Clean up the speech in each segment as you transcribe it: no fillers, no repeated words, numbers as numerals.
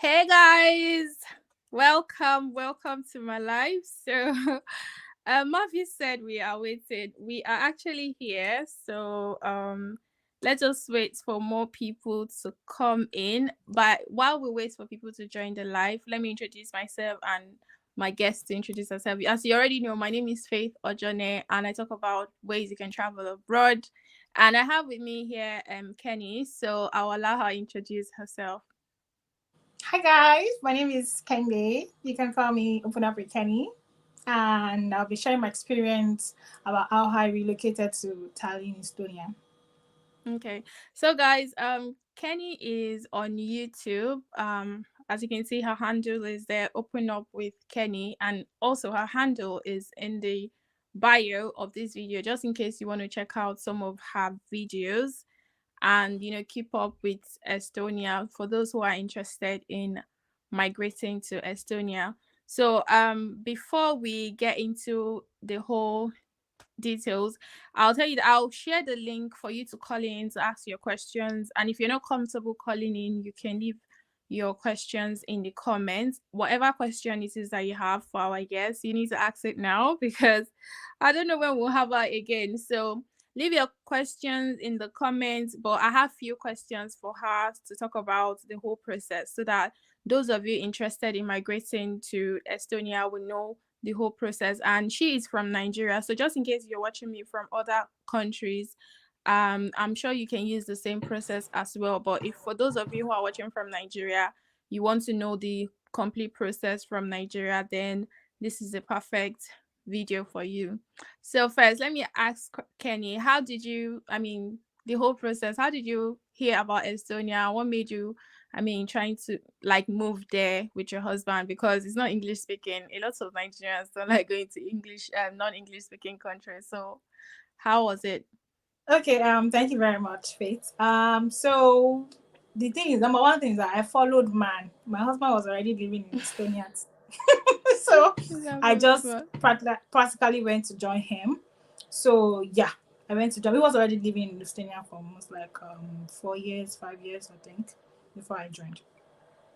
Hey guys, welcome to my life. So, Matthew said we are waiting. We are actually here. So, let's just wait for more people to come in. But while we wait for people to join the live, let me introduce myself and my guest to introduce herself. As you already know, my name is Faith Ojone, and I talk about ways you can travel abroad. And I have with me here, Kenny. So I'll allow her to introduce herself. Hi guys, my name is Kende. You can call me Open Up with Kenny, and I'll be sharing my experience about how I relocated to Tallinn, Estonia. Okay. So guys, Kenny is on YouTube. As you can see, her handle is there, open up with Kenny, and also her handle is in the bio of this video, just in case you want to check out some of her videos and keep up with Estonia for those who are interested in migrating to Estonia. So before we get into the whole details, I'll tell you that I'll share the link for you to call in to ask your questions. And if you're not comfortable calling in, you can leave your questions in the comments. Whatever question it is that you have for our guests, you need to ask it now because I don't know when we'll have her again. So leave your questions in the comments. But I have few questions for her to talk about the whole process so that those of you interested in migrating to Estonia will know the whole process. And she is from Nigeria, so just in case you're watching me from other countries, I'm sure you can use the same process as well. But if for those of you who are watching from Nigeria, you want to know the complete process from Nigeria, then this is the perfect video for you. So first, let me ask Kenny, how did you, the whole process, how did you hear about Estonia? What made you, trying to like move there with your husband, because it's not English speaking. A lot of Nigerians don't like going to English non-English speaking countries. So how was it? Okay, thank you very much, Faith. So the thing is, number one thing is that I followed man. My husband was already living in Estonia, so That's I a just good practically went to join him. So yeah, I went to join. He was already living in Estonia for almost like 4 years, 5 years, I think, before I joined.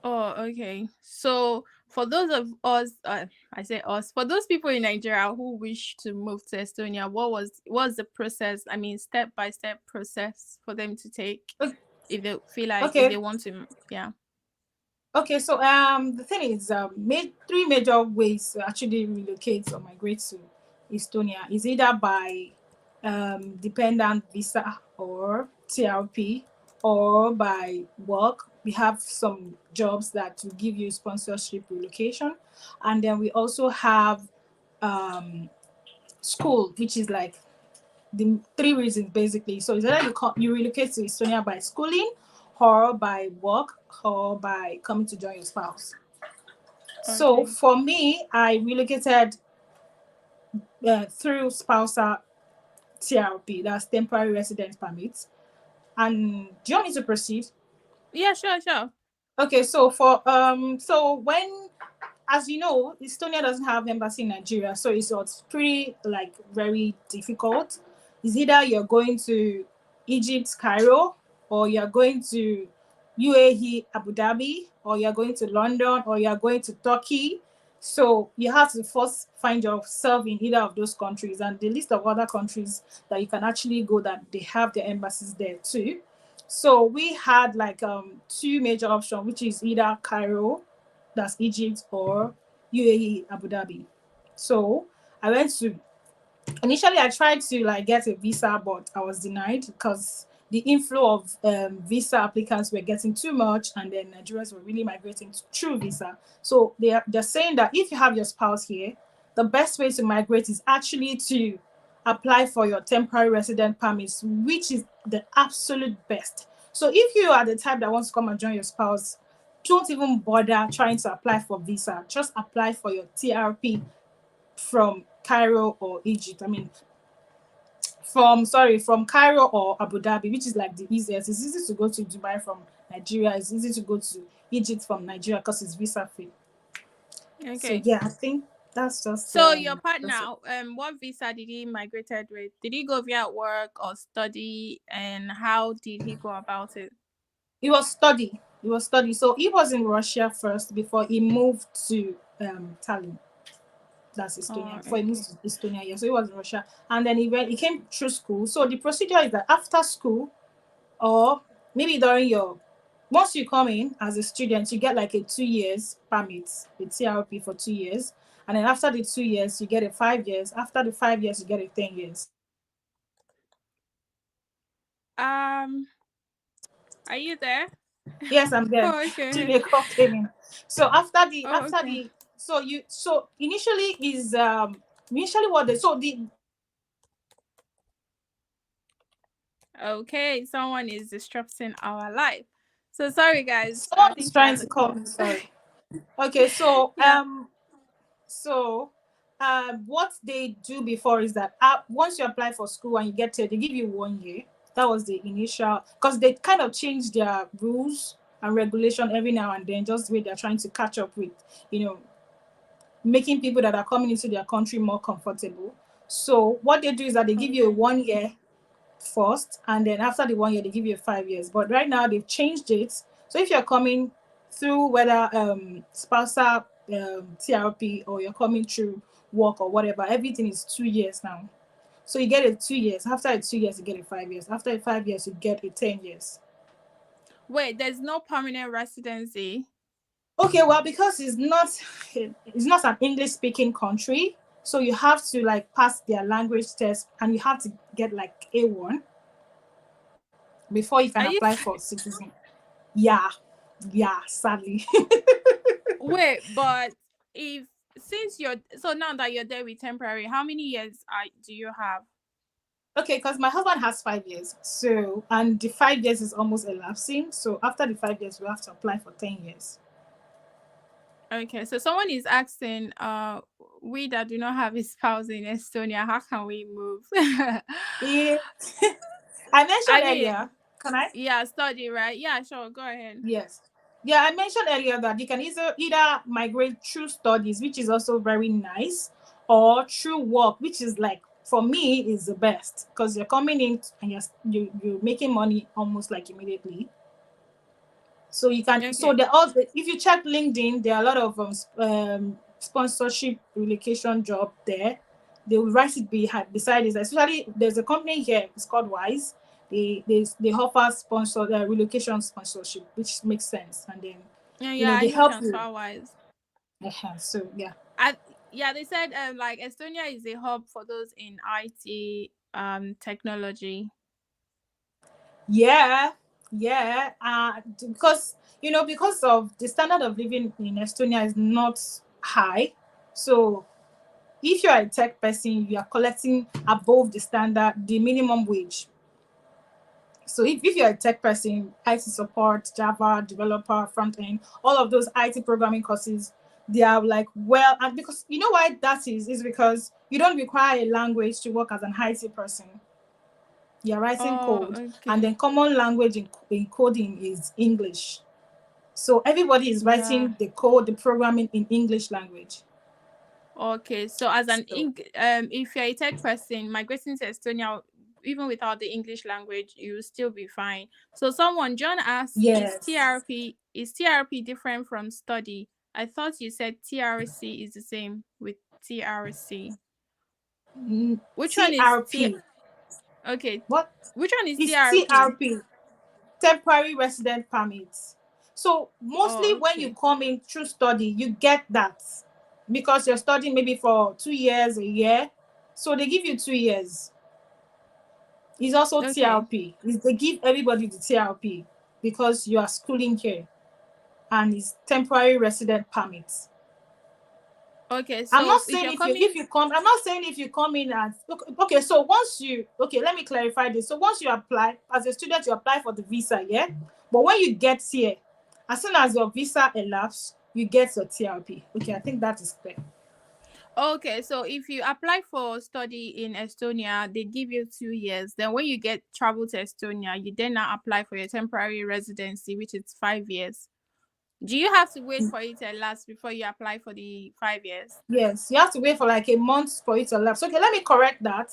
Oh, okay. So for those of us, I say us, for those people in Nigeria who wish to move to Estonia, what was the process? Step by step process for them to take if they feel like if Okay, they want to, yeah. okay. So the thing is, three major ways to actually relocate or migrate to Estonia is either by dependent visa or TRP, or by work. We have some jobs that will give you sponsorship relocation, and then we also have um, school, which is like the three reasons basically. So it's either you relocate to Estonia by schooling, or by work, or by coming to join your spouse. So Okay. for me, I relocated through spousal TRP, that's temporary residence permit. And do you want me to proceed? Yeah, sure, sure. Okay, so when, as you know, Estonia doesn't have embassy in Nigeria, so it's pretty like very difficult. It's either you're going to Egypt, Cairo, or you're going to UAE, Abu Dhabi, or you're going to London, or you're going to Turkey. So you have to first find yourself in either of those countries, and the list of other countries that you can actually go that they have their embassies there too. So we had like two major options, which is either Cairo, that's Egypt, or UAE, Abu Dhabi. So I went to, initially I tried to like get a visa, but I was denied because the inflow of visa applicants were getting too much, and then Nigerians were really migrating through visa. So they're saying that if you have your spouse here, the best way to migrate is actually to apply for your temporary resident permits, which is the absolute best. So if you are the type that wants to come and join your spouse, don't even bother trying to apply for visa. Just apply for your TRP from Cairo or Egypt. I mean, from Cairo or Abu Dhabi, which is like the easiest. It's easy to go to Dubai from Nigeria. It's easy to go to Egypt from Nigeria because it's visa free. So Okay. yeah, I think that's just So your that's it. partner, what visa did he migrated with? Did he go via work or study, and how did he go about it? It was study. He was studying. So he was in Russia first before he moved to Tallinn. That's Oh, Estonia. Before he moved okay. to Estonia, yeah. So he was in Russia, and then he came through school. So the procedure is that after school, or maybe during your, once you come in as a student, you get like a 2 years permit, a TRP for 2 years, and then after the 2 years, you get a 5 years. After the 5 years, you get a 10 years. Um, are you there? Yes, I'm there. Oh, Till okay. the call came in. So Oh, after okay. the so initially is initially what the so the Okay, someone is disrupting our life. So sorry, guys. I someone is think we trying had to a call call. me. Sorry. Okay, so Yeah. so what they do before is that once you apply for school and you get to, they give you 1 year. That was the initial, because they kind of change their rules and regulation every now and then, just the way they're trying to catch up with, you know, making people that are coming into their country more comfortable. So what they do is that they give you a Okay. 1 year first, and then after the 1 year they give you 5 years. But right now they've changed it. So if you're coming through whether spousal TRP, or you're coming through work or whatever, everything is 2 years now. So you get a 2 years. After the 2 years, you get a 5 years. After the 5 years, you get a 10 years. Wait, there's no permanent residency. Okay, well, because it's not an English speaking country, so you have to like pass their language test, and you have to get like A1 before you can Are you? apply for citizen. Yeah, yeah, sadly. Wait, but if since you're so now that you're there with temporary, how many years do you have? Okay, because my husband has 5 years, so and the 5 years is almost elapsing. So after the 5 years, we have to apply for 10 years. Okay, so someone is asking, we that do not have a spouse in Estonia, how can we move? Yeah. I mentioned I mean, earlier. Can I? yeah, study, right? Yeah, sure, go ahead. Yes. Yeah, I mentioned earlier that you can either migrate through studies, which is also very nice, or through work, which is like, for me, is the best, because you're coming in and you're making money almost like immediately. So you can, so Okay. there also, if you check LinkedIn, there are a lot of sponsorship relocation job there. They will write it beside it. Especially there's a company here, it's called Wise. They offer sponsor relocation sponsorship, which makes sense. And then Yeah, yeah, I they know help you. transfer wise. So yeah. I Yeah, they said like Estonia is a hub for those in IT technology. Yeah, yeah. Because because of the standard of living in Estonia is not high. So if you are a tech person, you are collecting above the standard, the minimum wage. So if you're a tech person, IT support, Java, developer, front end, all of those IT programming courses, they are like, well, and because you know why that is because you don't require a language to work as an IT person. You're writing Oh, code, and okay. then common language in coding is English. So everybody is Yeah. writing the code, the programming in English language. Okay. So as an So if you're a tech person migrating to Estonia, even without the English language, you will still be fine. So someone John asks, yes. Is TRP different from study? I thought you said TRC is the same with TRC. Which one is T? TRP. Okay. What Which one is is TRP? TRP? Temporary resident permits. So mostly Oh, when you okay. come in through study, you get that because you're studying maybe for 2 years, a year. So they give you 2 years. It's also Okay. TRP. They give everybody the TRP because you are schooling here, and it's temporary resident permits. Okay. I'm not So if saying you're coming, I'm not saying if you come in as okay, so once you okay, let me clarify this. So once you apply as a student, you apply for the visa, yeah? But when you get here, as soon as your visa elapses, you get your TRP. Okay, I think that is clear. okay, so if you apply for study in Estonia, they give you 2 years. Then when you get travel to Estonia, you then now apply for your temporary residency, which is 5 years. Do you have to wait for it to last before you apply for the 5 years? Yes, you have to wait for like a month for it to elapse. Okay, let me correct that.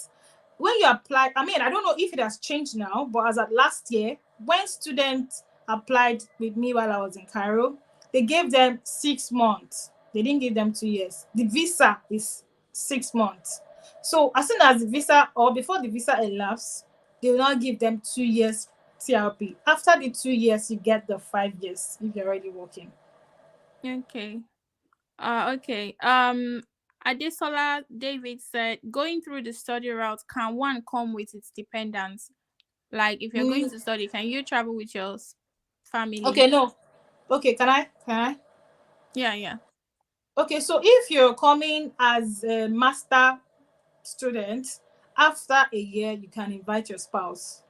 When you apply, I mean, I don't know if it has changed now, but as at last year, when students applied with me while I was in Cairo, they gave them 6 months. They didn't give them 2 years. The visa is 6 months. So as soon as the visa or before the visa elapses, they will not give them 2 years TRP. After the 2 years, you get the 5 years if you're already working. Okay. Okay. Adesola David said, going through the study route, can one come with its dependents? Like, if you're going Mm, to study, can you travel with your family? okay, no. Okay, can I? Can I? Yeah, yeah. Okay, so if you're coming as a master student, after a year, you can invite your spouse.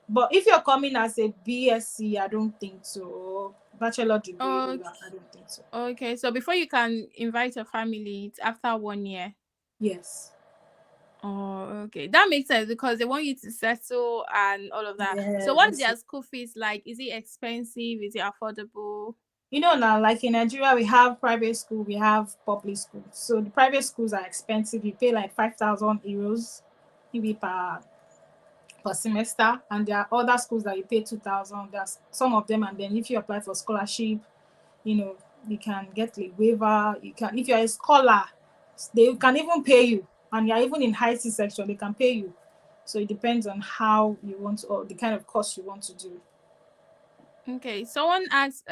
But if you're coming as a BSc, I don't think so. Bachelor degree Okay. holder, I don't think so. Okay. So before you can invite your family, it's after 1 year. Yes. Oh, okay. That makes sense because they want you to settle and all of that. So what is Yes. their school fees like? Is it expensive? Is it affordable? You know now, like in Nigeria, we have private school, we have public school. So the private schools are expensive. You pay like 5,000 euros maybe per semester, and there are other schools that you pay 2,000. There's some of them, and then if you apply for scholarship, you know, you can get a waiver. You can, if you're a scholar, they can even pay you, and you're even in high C section, they can pay you. So it depends on how you want to, or the kind of course you want to do. Okay. Someone asks,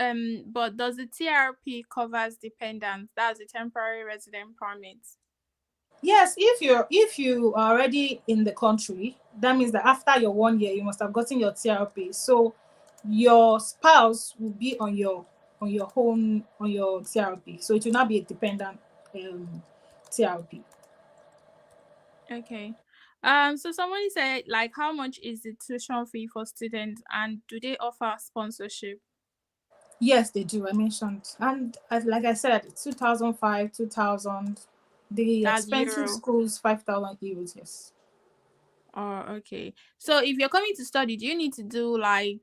but does the TRP covers dependents? That's a temporary resident permit. Yes, if you are already in the country, that means that after your 1 year, you must have gotten your TRP. So your spouse will be on your home on your TRP. So it will not be a dependent TRP. Okay. So somebody said, like, how much is the tuition fee for students, and do they offer sponsorship? Yes, they do. I mentioned, and like I said, 2005, 2000. The That's expensive euro. schools 5,000 euros. Yes. Oh, okay. So if you're coming to study, do you need to do like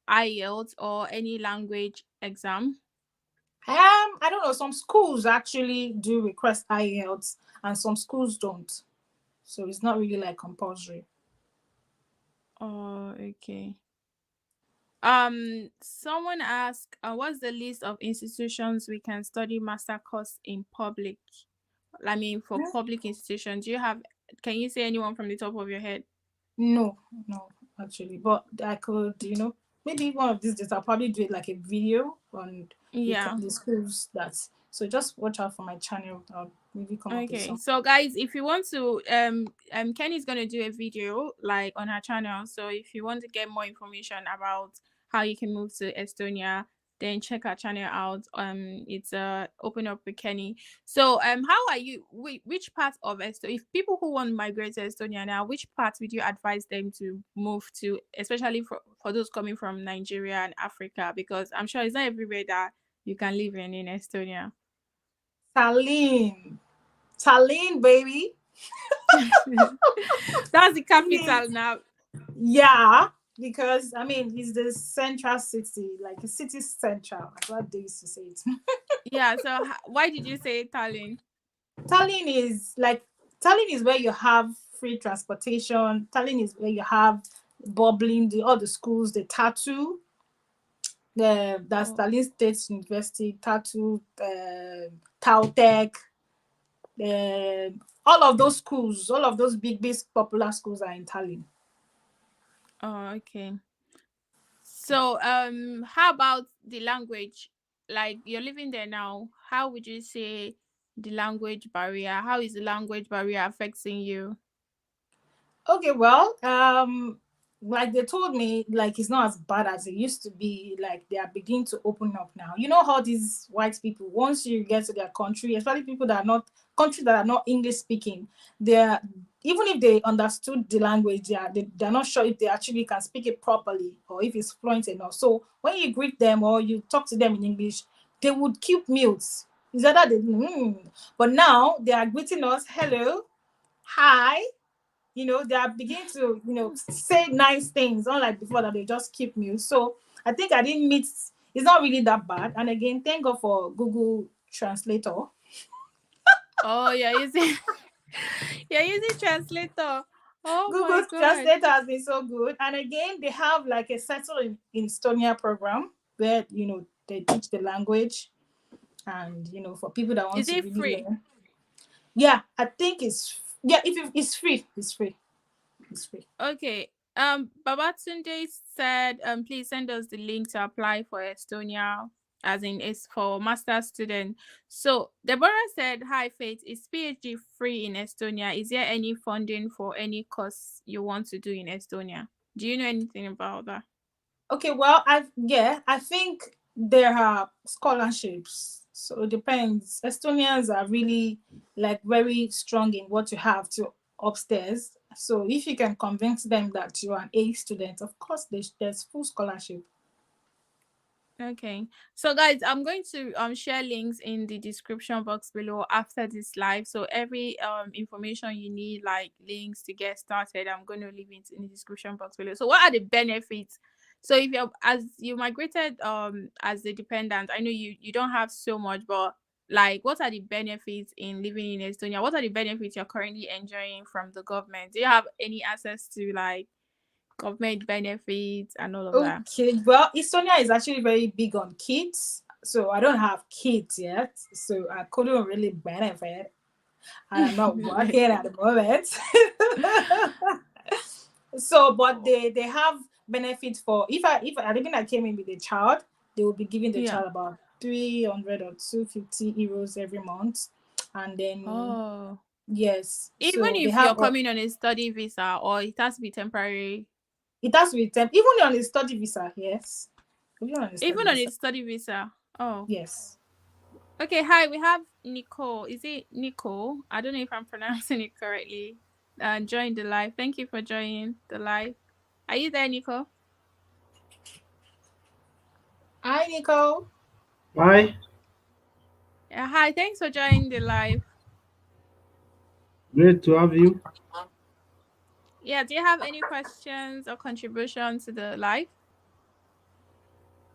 IELTS or any language exam? I don't know. Some schools actually do request IELTS, and some schools don't. So it's not really like compulsory. Oh, okay. Someone asked, what's the list of institutions we can study master course in public? I mean, for public institutions, do you have? Can you say anyone from the top of your head? No, no, actually. But I could, maybe one of these days I'll probably do it like a video on Yeah. the schools that's. So just watch out for my channel. I'll maybe come up with Okay, some. so guys, if you want to, Kenny's gonna do a video like on her channel. So if you want to get more information about how you can move to Estonia, then check her channel out. It's open up with Kenny. So how are you? Which part of Estonia? If people who want to migrate to Estonia now, which part would you advise them to move to, especially for those coming from Nigeria and Africa? Because I'm sure it's not everywhere that you can live in Estonia. Tallinn. Tallinn, baby. That's the capital Please. now. Yeah, because I mean, it's the central city, like the city central. That's what they used to say it. Yeah, so why did you say Tallinn? Tallinn is like Tallinn is where you have free transportation. Tallinn is where you have bubbling, all the schools, the tattoo, that's Oh, Tallinn State University, tattoo, Tautech, all of those schools, all of those big popular schools are in Tallinn. okay. So, how about the language? Like, you're living there now. How would you say the language barrier? How is the language barrier affecting you? Okay, well, like they told me, like it's not as bad as it used to be. Like they are beginning to open up now. You know how these white people, once you get to their country, especially people that are not countries that are not English speaking, they're even if they understood the language, they're not sure if they actually can speak it properly or if it's fluent enough. So when you greet them or you talk to them in English, they would keep mute. Is that they, but now they are greeting us, hello, hi, they are beginning to, say nice things, unlike before that they just keep mute. So I think I didn't meet, it's not really that bad. And again, thank God for Google Translator. Oh, yeah, using you're using translator. Oh my Google god. Translate has been so good. And again, they have like a settle in Estonia program where they teach the language, and for people that want Is to it really free? learn. Yeah, I think yeah, if it's free, it's free. It's free. Okay. Babatunde said, please send us the link to apply for Estonia, as in it's for master student. So Deborah said, "Hi Faith, is PhD free in Estonia? Is there any funding for any course you want to do in Estonia? Do you know anything about that?" Okay, well, I think there are scholarships. So it depends. Estonians are really like very strong in what you have to upstairs. So if you can convince them that you're an A student, of course there's full scholarship. Okay. So guys, I'm going to share links in the description box below after this live. So every information you need, like links to get started, I'm going to leave it in the description box below. So what are the benefits? So if you're as you migrated as the dependent, I know you don't have so much, but like what are the benefits in living in Estonia? What are the benefits you're currently enjoying from the government? Do you have any access to like government benefits and all of that? Okay, well, Estonia is actually very big on kids. So I don't have kids yet. So I couldn't really benefit. And I'm not working at Okay. the moment. So, but they have benefits for if even I came in with a child, they will be giving the Yeah. child about 300 or 250 euros every month. And then Oh. yes, Even so they if you're have coming on a study visa or it has to be temporary. it has to be temp even on a study visa, yes. Even on a study Even on a visa. study visa. Oh. Yes. Okay, hi, we have Nicole. Is it Nicole? I don't know if I'm pronouncing it correctly. Join the live. Thank you for joining the live. Are you there, Nicole? Hi, Nicole. Hi, Yeah, hi, thanks for joining the live. great to have you. Yeah, do you have any questions or contributions to the live?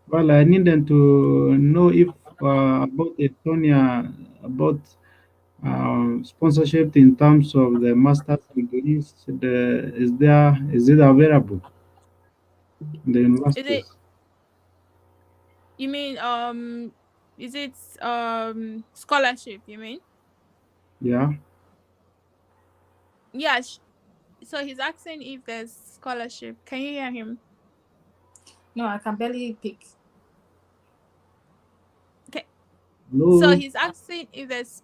Well, I needed to know if about Estonia, about sponsorship in terms of the master's degrees. Is it available in the Is it universities? you mean is it scholarship, you mean? Yeah. Yeah, so he's asking if there's scholarship. Can you hear him? No, I can barely pick. Okay. So No he's asking if there's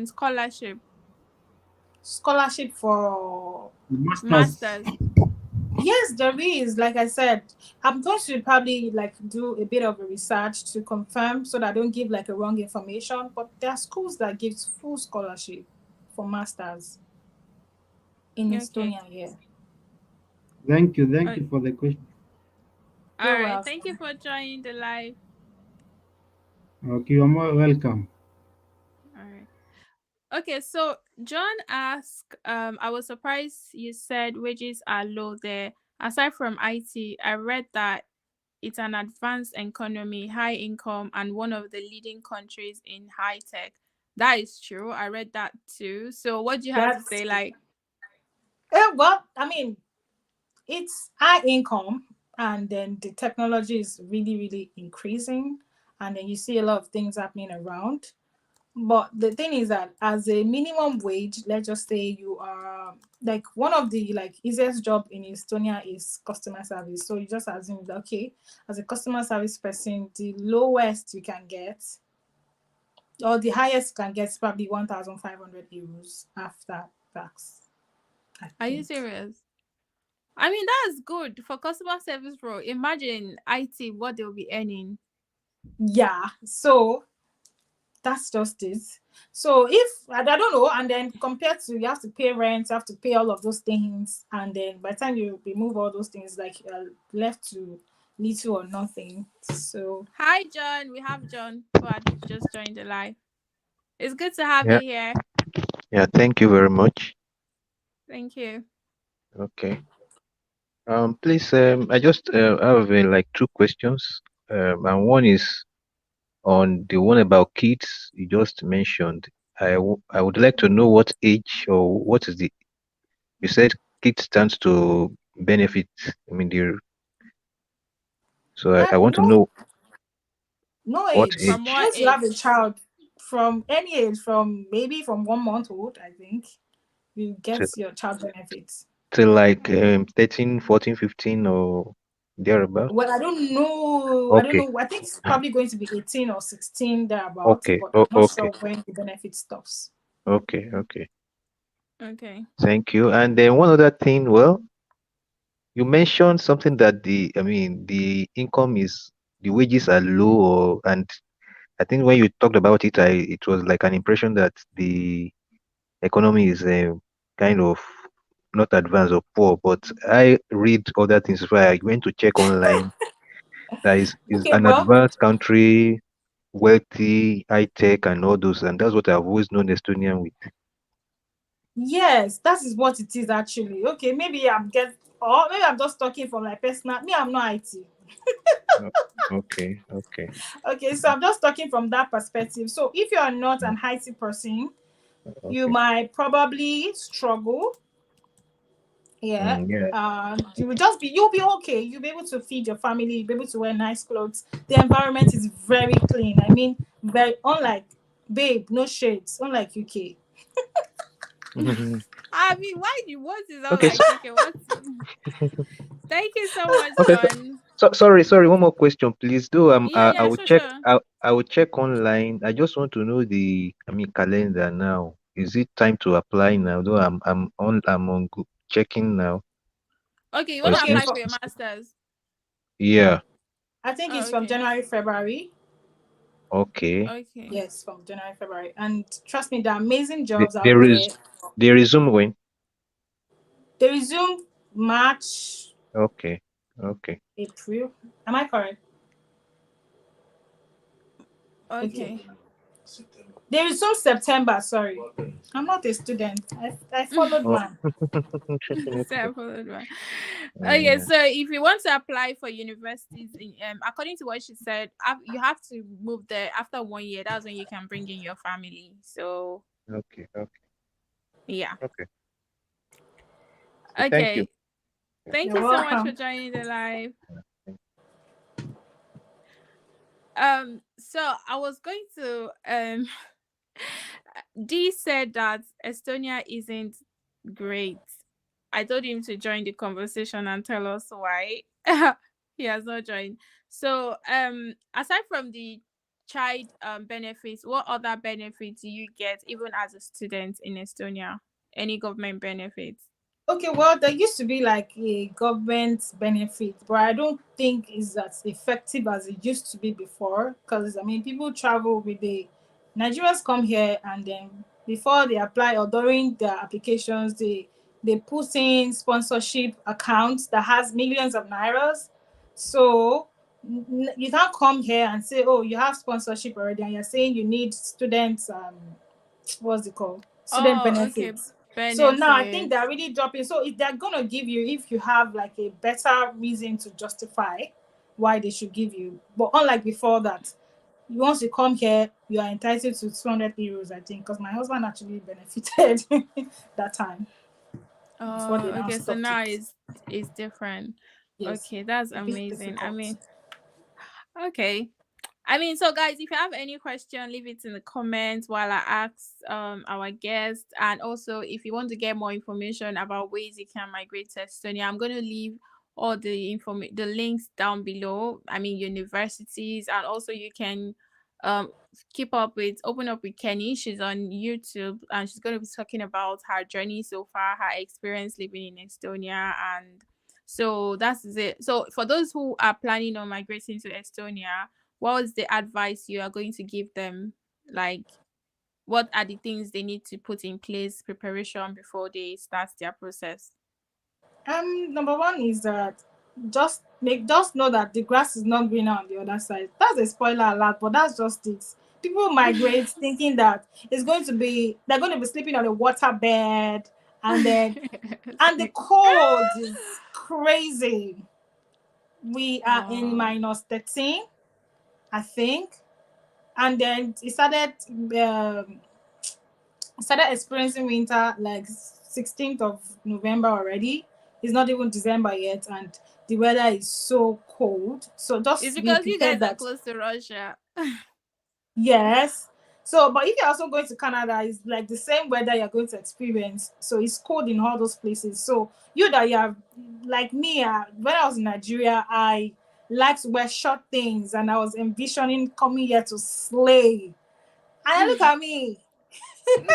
scholarship, Scholarship for masters. masters. yes, there is. Like I said, I'm going to probably like do a bit of a research to confirm so that I don't give like a wrong information. But there are schools that gives full scholarship for masters in Okay. Estonia. Yeah, Thank Uh, you for the question. all you're right. Thank you welcome. for joining the live. Okay, you're more welcome. All right. Okay. So John asked, I was surprised you said wages are low there. Aside from IT, I read that it's an advanced economy, high income, and one of the leading countries in high tech. That is true. I read that too. So what do you have to That's say? Like, well, I mean, it's high income, and then the technology is really, really increasing, and then you see a lot of things happening around. But the thing is that as a minimum wage, let's just say you are like one of the like easiest job in Estonia is customer service. So you just assume that okay, as a customer service person, the lowest you can get or the highest you can get is probably 1,500 euros after tax, I are you think. serious? I mean, that's good for customer service role. Imagine IT, what they'll be earning. Yeah. So that's just it. So if I don't know, and then compared to you have to pay rent, you have to pay all of those things, and then by the time you remove all those things, like you're left to little or nothing. So Hi, John. We have John who had just joined the live. It's good to have Yeah, you here. yeah, thank you very much. Thank you. Okay. Please, I just have like two questions. And one is on the one about kids you just mentioned. I would like to know what age or what is the, you said kids stands to benefit? I mean, so I want to No, know no what age. From what age. Once you have a age? child from any age, from maybe from 1 month old, I think you get Till, your child benefits. till like 13, 14, 15 or thereabout? Well, I don't know. I don't Okay, know. I think it's probably going to be 18 or 16 thereabouts, okay, but I'm not okay, sure when the benefit stops. okay. Okay. Thank you. And then one other thing, well, you mentioned something that the income is, the wages are low, and I think when you talked about it, it was like an impression that the economy is kind of not advanced or poor. But I read other things where I went to check online. That is Okay, an well, advanced country, wealthy, high tech, and all those, and that's what I've always known Estonia with. yes, that is what it is actually. Okay, maybe or maybe I'm just talking from like personal. Me, I'm not IT. Oh, okay, Okay, so I'm just talking from that perspective. So if you are not mm, an IT person, you okay, might probably struggle. Yeah. yeah. You'll be okay. You'll be able to feed your family, you'll be able to wear nice clothes. The environment is very clean. I mean, very unlike babe, no shades, unlike UK. I mean, why do what is all Okay, like okay? What's thank you so much, okay. John. Sorry. One more question, please. Though Yeah, I yeah, will sure, check. sure. I will check online. I just want to know calendar now. Is it time to apply now? Though checking now, Okay, you or want to it's Okay, apply next? for your masters? Yeah. I think Oh, it's from okay. January, February. Okay. Okay. Yes, from January, February. And trust me, there are amazing The- jobs out There there. is they resume when? They resume March, Okay. Okay. April. Am I correct? Okay. Okay. They resume September, sorry. I'm not a student. I followed Oh. man. Okay. Followed one. Okay, Yeah. so if you want to apply for universities, according to what she said, you have to move there after 1 year. That's when you can bring in your family. So Okay. Okay. yeah. Okay. So thank you. Okay. Thank You're you so much for welcome. joining the live. Yeah. So I was going to Dee said that Estonia isn't great. I told him to join the conversation and tell us why. He has not joined. So aside from the child benefits, what other benefits do you get even as a student in Estonia? Any government benefits? Okay, well, there used to be like a government benefit, but I don't think it's as effective as it used to be before. Because I mean, people travel with the Nigerians come here, and then before they apply or during their applications, they put in sponsorship accounts that has millions of nairas. So you can't come here and say, oh, you have sponsorship already, and you're saying you need students. What's it called? Student Oh, okay. benefits. So now I think they're Benefits. really dropping. So if they're gonna give you, if you have like a better reason to justify why they should give you, but unlike before that, once you come here, you are entitled to 200 euros. I think because my husband actually benefited that time before they Oh, now okay. So stopped it. now it's different. Yes, Okay, that's a bit amazing. I difficult. mean, okay. I mean, so guys, if you have any question, leave it in the comments while I ask our guest. And also, if you want to get more information about ways you can migrate to Estonia, I'm going to leave all the links down below. I mean, universities, and also you can um open up with Kenny. She's on YouTube, and she's going to be talking about her journey so far, her experience living in Estonia, and so that's it. So for those who are planning on migrating to Estonia, what is the advice you are going to give them? Like, what are the things they need to put in place, preparation before they start their process? Number one is that just know that the grass is not greener on the other side. That's a spoiler alert, but that's just it. People migrate thinking that they're going to be sleeping on a water bed, and then and the cold is crazy. We are in Oh, -13, I think, and then it started experiencing winter like 16th of November already. It's not even December yet, and the weather is so cold. So It's just be because you guys prepared are that close to Russia. yes. So, but if you're also going to Canada, it's like the same weather you're going to experience. So it's cold in all those places. So you that you are like me, when I was in Nigeria, I liked to wear short things, and I was envisioning coming here to slay. And look at me,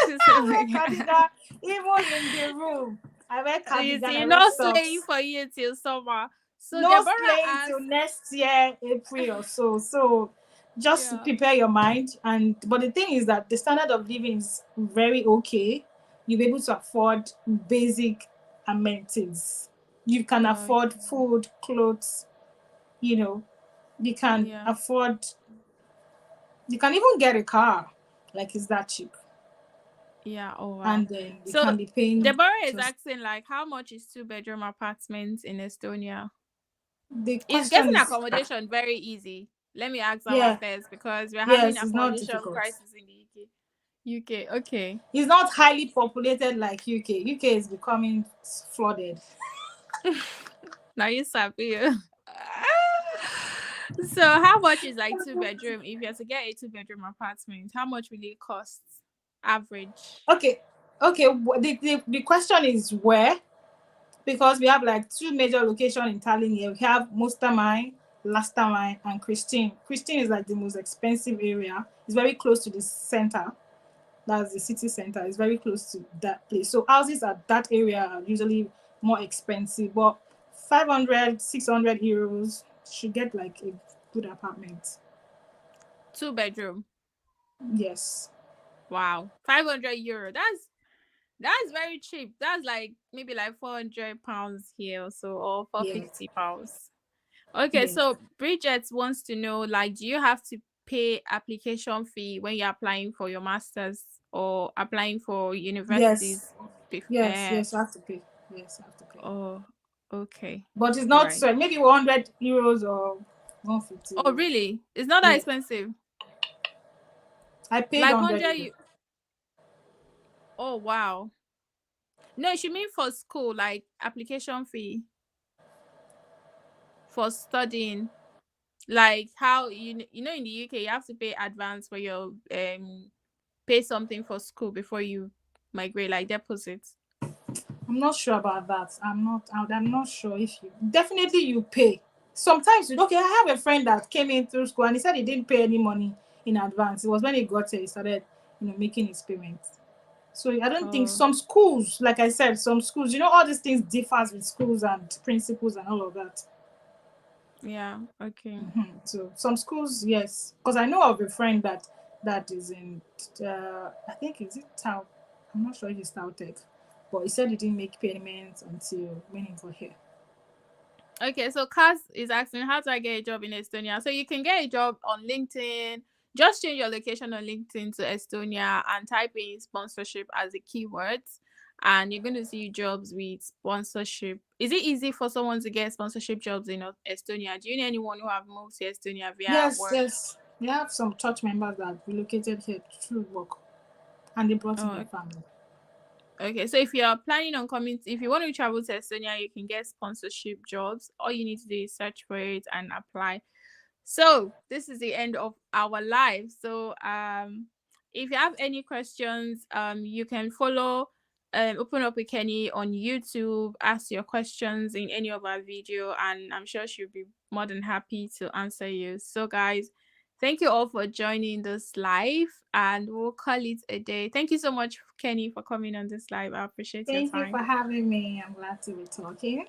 So I wear cardigan even in the room. I wear you cardigan, I see, wear no slaying socks. for you till summer. So No Deborah slaying till asked, next year, April or so. So just yeah, prepare your mind. And but the thing is that the standard of living is very okay. You'll be able to afford basic amenities. You can okay, afford food, clothes, you know, you can yeah, afford you can even get a car. Like it's that cheap. yeah. Oh wow. And then you So can be paying Deborah is just asking like, how much is two-bedroom apartments in Estonia? the Is question getting is accommodation very easy? Let me ask that one yeah, first because we're having yes, it's not accommodation difficult. crisis in the UK. UK, okay. It's not highly populated like UK. UK is becoming flooded. Now you sabi. So how much is like two-bedroom? If you have to get a two-bedroom apartment, how much will it cost? Average. Okay, okay. The question is where, because we have like two major locations in Tallinn here. We have Mustamine, Lastamine, and Christine. Christine is like the most expensive area. It's very close to the center. That's the city center. It's very close to that place. So houses at that area are usually more expensive, but 500, 600 euros should get like a good apartment. Two-bedroom. Yes. Wow. 500 euro. That's very cheap. That's like maybe like 400 pounds here or so, or Yes. 450 pounds. Okay, Yes. so Bridget wants to know like, do you have to pay application fee when you're applying for your masters or applying for Yes. universities? Yes. Yes. I have to pay. Yes, I have to pay. Oh, okay. But it's All not right. so maybe 100 euros or 150 Oh, euros. really? It's not that Yeah. expensive. I paid Like 100 100 euros. Oh, wow. No, she mean for school, like application fee for studying. Like how you know in the UK you have to pay advance for your pay something for school before you migrate, like deposits. I'm not sure about that. I'm not sure if you definitely you pay. Sometimes you okay, I have a friend that came in through school and he said he didn't pay any money in advance. It was when he got here he started, making his payments. So I don't think Oh, some schools, like I said, some schools, all these things differs with schools and principals and all of that. yeah, okay. So some schools, yes, because I know of a friend that is in, I think is it Tau. I'm not sure if it's Tau Tech, but he said he didn't make payments until when he got here. Okay, so Kaz is asking, how do I get a job in Estonia? So you can get a job on LinkedIn. Just change your location on LinkedIn to Estonia and type in sponsorship as a keyword, and you're going to see jobs with sponsorship. Is it easy for someone to get sponsorship jobs in Estonia? Do you know anyone who have moved to Estonia via Yes, work? yes, we have some church members that relocated here through work, and they brought in their Oh, family. okay. So if you're planning on coming, if you want to travel to Estonia, you can get sponsorship jobs. All you need to do is search for it and apply. So this is the end of our live. So if you have any questions, you can follow Open Up with Kenny on YouTube, ask your questions in any of our video, and I'm sure she'll be more than happy to answer you. So guys, thank you all for joining this live, and we'll call it a day. Thank you so much, Kenny, for coming on this live. I appreciate your Thank you for time. having me. I'm glad to be talking.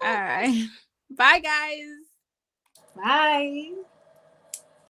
All right. Bye guys. Bye.